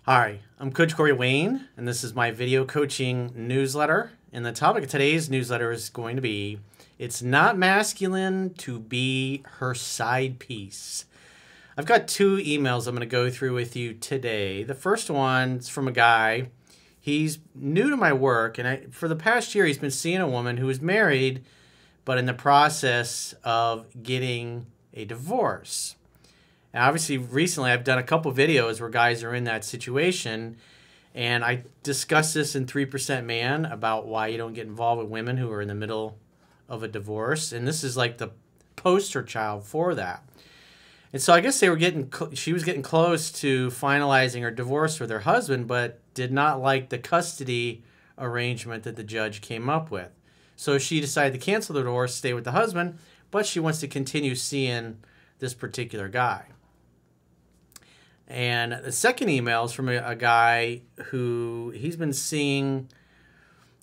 Hi, I'm Coach Corey Wayne, and this is my video coaching newsletter. And the topic of today's newsletter is going to be, it's not masculine to be her side piece. I've got two emails I'm going to go through with you today. The first one's from a guy. He's new to my work, and for the past year, he's been seeing a woman who is married, but in the process of getting a divorce. And obviously, recently I've done a couple videos where guys are in that situation, and I discussed this in 3% Man about why you don't get involved with women who are in the middle of a divorce, and this is like the poster child for that. And so I guess she was getting close to finalizing her divorce with her husband, but did not like the custody arrangement that the judge came up with. So she decided to cancel the divorce, stay with the husband, but she wants to continue seeing this particular guy. And the second email is from a guy who he's been seeing.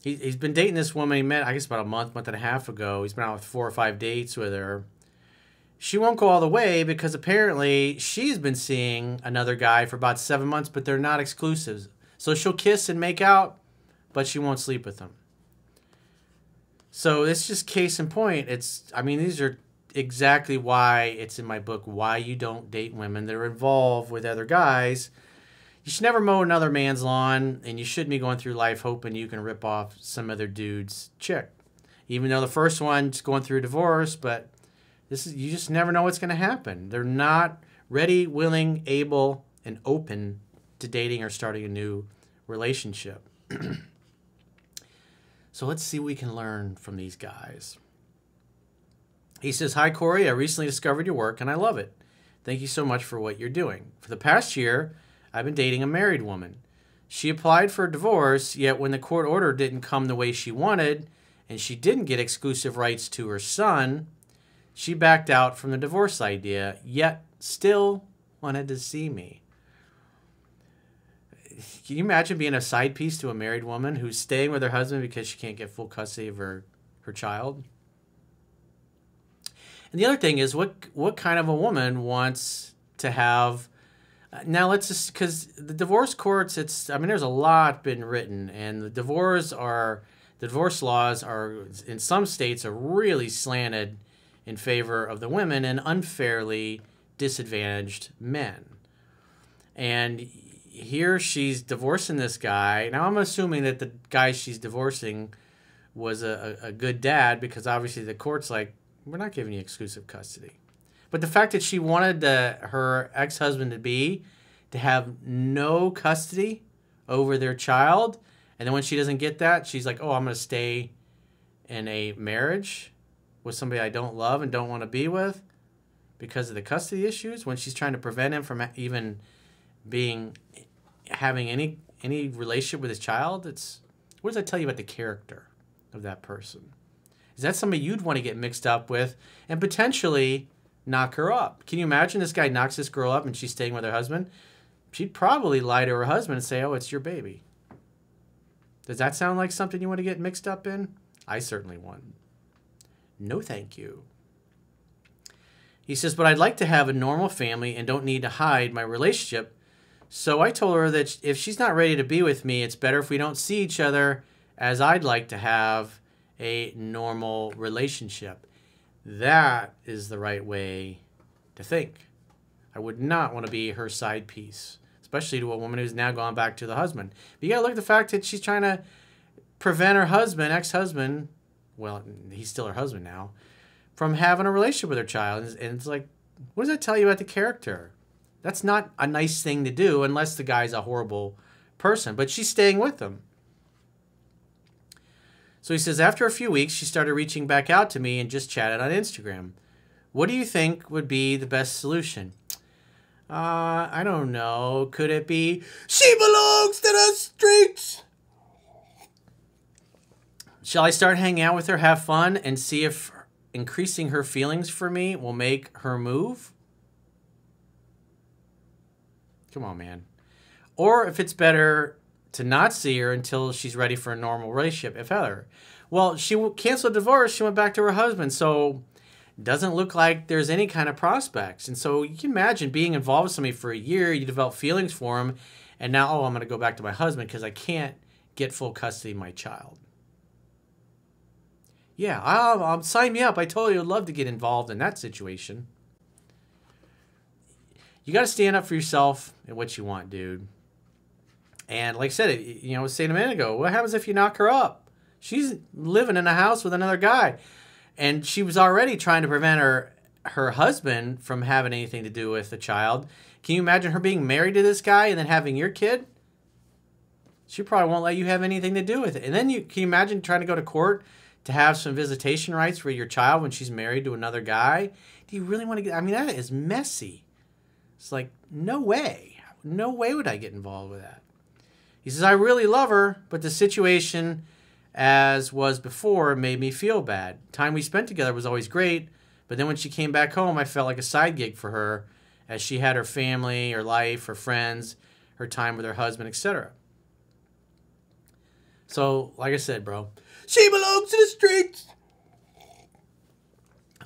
He's been dating this woman he met, I guess, about a month and a half ago. He's been out with 4 or 5 dates with her. She won't go all the way because apparently she's been seeing another guy for about 7 months, but they're not exclusives. So she'll kiss and make out, but she won't sleep with him. So it's just case in point. These are exactly why it's in my book, why you don't date women that are involved with other guys. You should never mow another man's lawn, and you shouldn't be going through life hoping you can rip off some other dude's chick. Even though the first one's going through a divorce, but you just never know what's going to happen. They're not ready, willing, able, and open to dating or starting a new relationship. So let's see what we can learn from these guys. He says, "Hi, Corey. I recently discovered your work, and I love it. Thank you so much for what you're doing. For the past year, I've been dating a married woman. She applied for a divorce, yet when the court order didn't come the way she wanted, and she didn't get exclusive rights to her son, she backed out from the divorce idea, yet still wanted to see me." Can you imagine being a side piece to a married woman who's staying with her husband because she can't get full custody of her child? And the other thing is, what kind of a woman wants to have... Now, let's just... Because the divorce courts, there's a lot been written, and the divorce laws are, in some states, are really slanted in favor of the women and unfairly disadvantaged men. And here she's divorcing this guy. Now, I'm assuming that the guy she's divorcing was a good dad, because obviously the court's like, we're not giving you exclusive custody. But the fact that she wanted her ex-husband to have no custody over their child, and then when she doesn't get that, she's like, oh, I'm going to stay in a marriage with somebody I don't love and don't want to be with because of the custody issues, when she's trying to prevent him from even having any relationship with his child. What does that tell you about the character of that person? Is that somebody you'd want to get mixed up with and potentially knock her up? Can you imagine this guy knocks this girl up and she's staying with her husband? She'd probably lie to her husband and say, oh, it's your baby. Does that sound like something you want to get mixed up in? I certainly wouldn't. No, thank you. He says, but I'd like to have a normal family and don't need to hide my relationship. So I told her that if she's not ready to be with me, it's better if we don't see each other, as I'd like to have a normal relationship. That is the right way to think. I would not want to be her side piece, especially to a woman who's now gone back to the husband. But you got to look at the fact that she's trying to prevent her husband, ex-husband, well, he's still her husband now, from having a relationship with her child. And it's like, what does that tell you about the character? That's not a nice thing to do unless the guy's a horrible person. But she's staying with him. So he says, after a few weeks, she started reaching back out to me and just chatted on Instagram. What do you think would be the best solution? I don't know. Could it be, she belongs to the streets? Shall I start hanging out with her, have fun, and see if increasing her feelings for me will make her move? Come on, man. Or if it's better to not see her until she's ready for a normal relationship, if ever. Well, she canceled divorce. She went back to her husband, so it doesn't look like there's any kind of prospects. And so you can imagine being involved with somebody for a year, you develop feelings for him, And now, oh, I'm going to go back to my husband because I can't get full custody of my child. Yeah, I'll sign me up. I totally would love to get involved in that situation. You got to stand up for yourself and what you want, dude. And like I said, I was saying a minute ago, what happens if you knock her up? She's living in a house with another guy. And she was already trying to prevent her husband from having anything to do with the child. Can you imagine her being married to this guy and then having your kid? She probably won't let you have anything to do with it. And then can you imagine trying to go to court to have some visitation rights for your child when she's married to another guy? Do you really want to get... I mean, that is messy. It's like, no way. No way would I get involved with that. He says, I really love her, but the situation as was before made me feel bad. Time we spent together was always great, but then when she came back home, I felt like a side gig for her as she had her family, her life, her friends, her time with her husband, etc. So, like I said, bro, she belongs to the streets.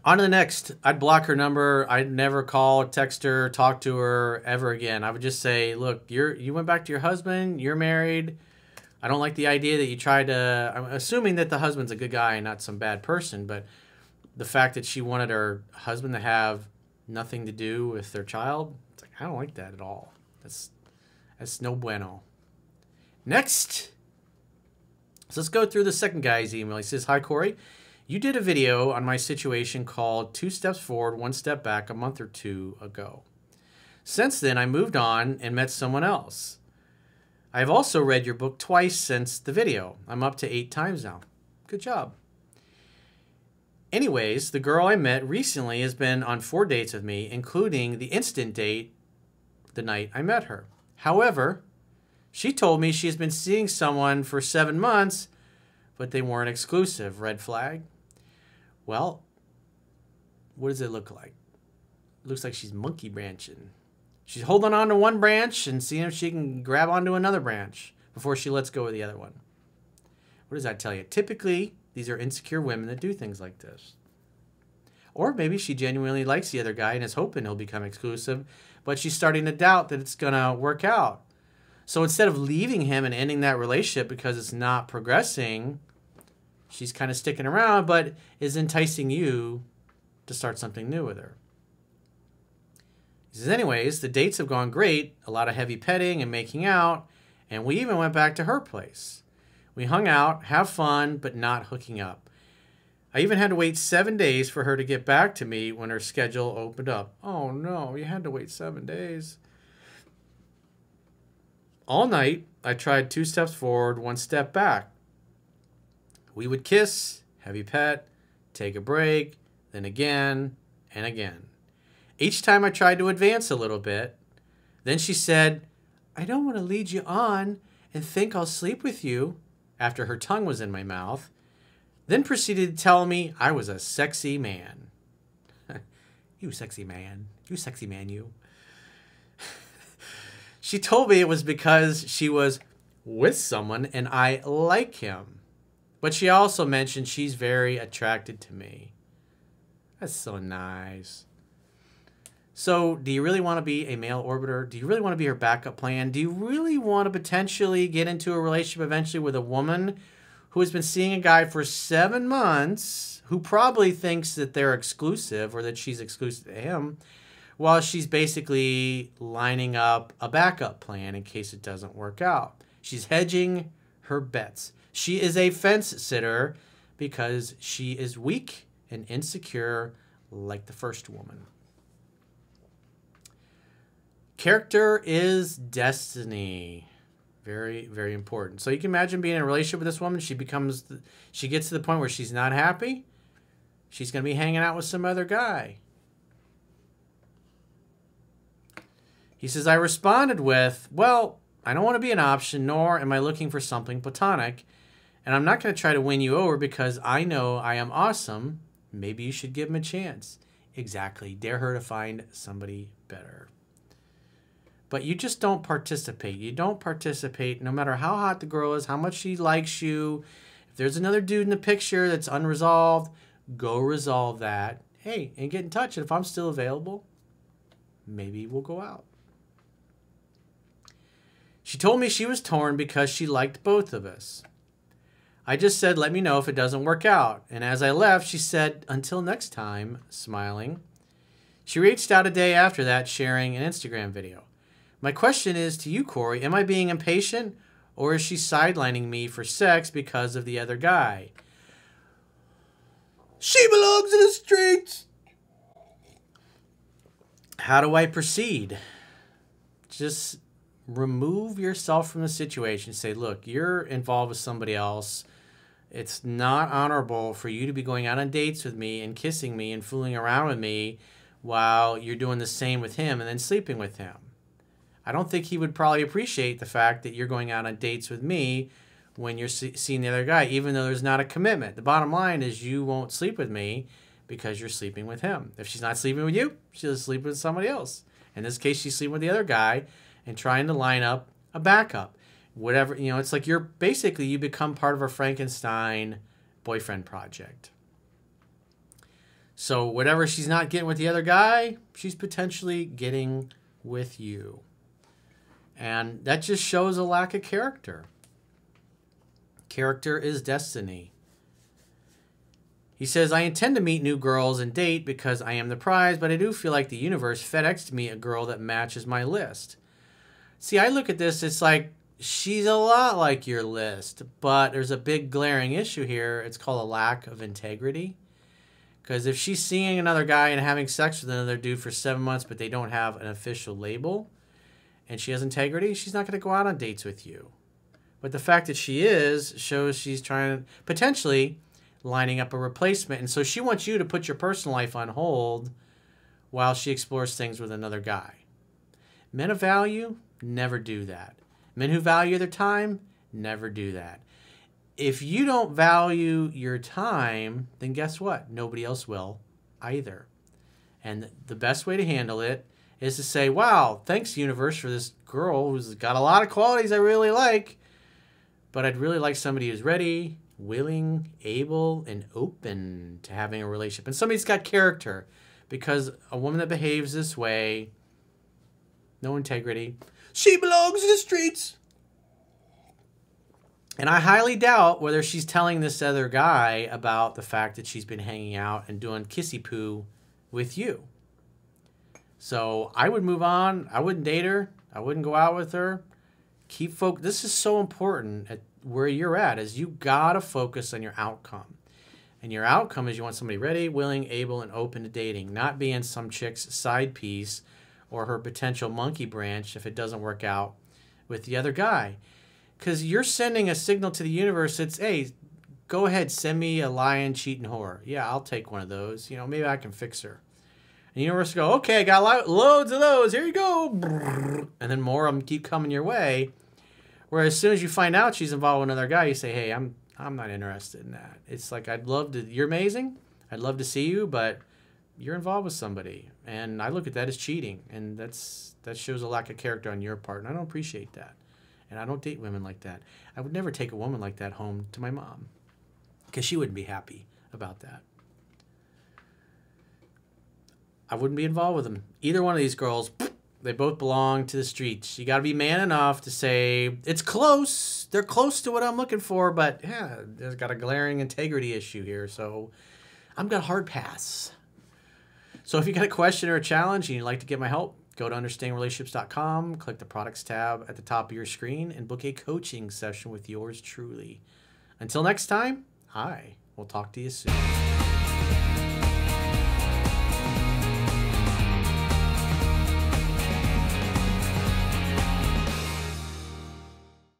On to the next. I'd block her number. I'd never call, text her, talk to her ever again. I would just say, look, you went back to your husband. You're married. I don't like the idea that you tried to... I'm assuming that the husband's a good guy and not some bad person, but the fact that she wanted her husband to have nothing to do with their child, it's like, I don't like that at all. That's no bueno. Next. So let's go through the second guy's email. He says, hi, Corey. You did a video on my situation called 2 Steps Forward, 1 Step Back a month or 2 ago. Since then, I moved on and met someone else. I've also read your book twice since the video. I'm up to 8 times now. Good job. Anyways, the girl I met recently has been on 4 dates with me, including the instant date the night I met her. However, she told me she has been seeing someone for 7 months, but they weren't exclusive. Red flag. Well, what does it look like? It looks like she's monkey branching. She's holding on to one branch and seeing if she can grab onto another branch before she lets go of the other one. What does that tell you? Typically, these are insecure women that do things like this. Or maybe she genuinely likes the other guy and is hoping he'll become exclusive, but she's starting to doubt that it's going to work out. So instead of leaving him and ending that relationship because it's not progressing, she's kind of sticking around, but is enticing you to start something new with her. He says, anyways, the dates have gone great, a lot of heavy petting and making out, and we even went back to her place. We hung out, have fun, but not hooking up. I even had to wait 7 days for her to get back to me when her schedule opened up. Oh no, you had to wait 7 days. All night, I tried 2 steps forward, 1 step back. We would kiss, heavy pet, take a break, then again and again. Each time I tried to advance a little bit. Then she said, I don't want to lead you on and think I'll sleep with you, after her tongue was in my mouth. Then proceeded to tell me I was a sexy man. You sexy man. You sexy man, you. She told me it was because she was with someone and I like him. But she also mentioned she's very attracted to me. That's so nice. So, do you really want to be a male orbiter? Do you really want to be her backup plan? Do you really want to potentially get into a relationship eventually with a woman who has been seeing a guy for 7 months, who probably thinks that they're exclusive or that she's exclusive to him, while she's basically lining up a backup plan in case it doesn't work out? She's hedging her bets. She is a fence sitter because she is weak and insecure like the first woman. Character is destiny. Very, very important. So you can imagine being in a relationship with this woman. She gets to the point where she's not happy. She's going to be hanging out with some other guy. He says, I responded with, well, I don't want to be an option, nor am I looking for something platonic. And I'm not going to try to win you over because I know I am awesome. Maybe you should give him a chance. Exactly. Dare her to find somebody better. But you just don't participate. You don't participate no matter how hot the girl is, how much she likes you. If there's another dude in the picture that's unresolved, go resolve that. Hey, and get in touch. And if I'm still available, maybe we'll go out. She told me she was torn because she liked both of us. I just said, let me know if it doesn't work out. And as I left, she said, until next time, smiling. She reached out a day after that, sharing an Instagram video. My question is to you, Corey, am I being impatient, or is she sidelining me for sex because of the other guy? She belongs in the streets. How do I proceed? Just remove yourself from the situation. Say, look, you're involved with somebody else. It's not honorable for you to be going out on dates with me and kissing me and fooling around with me while you're doing the same with him and then sleeping with him. I don't think he would probably appreciate the fact that you're going out on dates with me when you're seeing the other guy, even though there's not a commitment. The bottom line is you won't sleep with me because you're sleeping with him. If she's not sleeping with you, she'll sleep with somebody else. In this case, she's sleeping with the other guy and trying to line up a backup. Whatever, you know, it's like you become part of a Frankenstein boyfriend project. So whatever she's not getting with the other guy, she's potentially getting with you. And that just shows a lack of character. Character is destiny. He says, I intend to meet new girls and date because I am the prize, but I do feel like the universe FedExed me a girl that matches my list. See, I look at this, it's like, she's a lot like your list, but there's a big glaring issue here. It's called a lack of integrity. Because if she's seeing another guy and having sex with another dude for 7 months, but they don't have an official label, and she has integrity, she's not going to go out on dates with you. But the fact that she is shows she's trying to, potentially, lining up a replacement. And so she wants you to put your personal life on hold while she explores things with another guy. Men of value never do that. Men who value their time never do that. If you don't value your time, then guess what? Nobody else will either. And the best way to handle it is to say, wow, thanks, universe, for this girl who's got a lot of qualities I really like, but I'd really like somebody who's ready, willing, able, and open to having a relationship. And somebody's got character, because a woman that behaves this way, no integrity, she belongs in the streets. And I highly doubt whether she's telling this other guy about the fact that she's been hanging out and doing kissy poo with you. So I would move on. I wouldn't date her. I wouldn't go out with her. Keep focus. This is so important at where you're at, is you gotta focus on your outcome. And your outcome is you want somebody ready, willing, able, and open to dating, not being some chick's side piece or her potential monkey branch if it doesn't work out with the other guy. Because you're sending a signal to the universe that's, hey, go ahead, send me a lying, cheating whore. Yeah, I'll take one of those. You know, maybe I can fix her. And the universe will go, okay, I got loads of those. Here you go. And then more of them keep coming your way. Whereas as soon as you find out she's involved with another guy, you say, hey, I'm not interested in that. It's like, I'd love to, you're amazing. I'd love to see you, but you're involved with somebody. And I look at that as cheating. And that shows a lack of character on your part. And I don't appreciate that. And I don't date women like that. I would never take a woman like that home to my mom, because she wouldn't be happy about that. I wouldn't be involved with them. Either one of these girls, they both belong to the streets. You got to be man enough to say, it's close. They're close to what I'm looking for, but yeah, there's got a glaring integrity issue here. So I'm going to hard pass. So if you got a question or a challenge and you'd like to get my help, go to understandingrelationships.com, click the products tab at the top of your screen, and book a coaching session with yours truly. Until next time, we'll talk to you soon.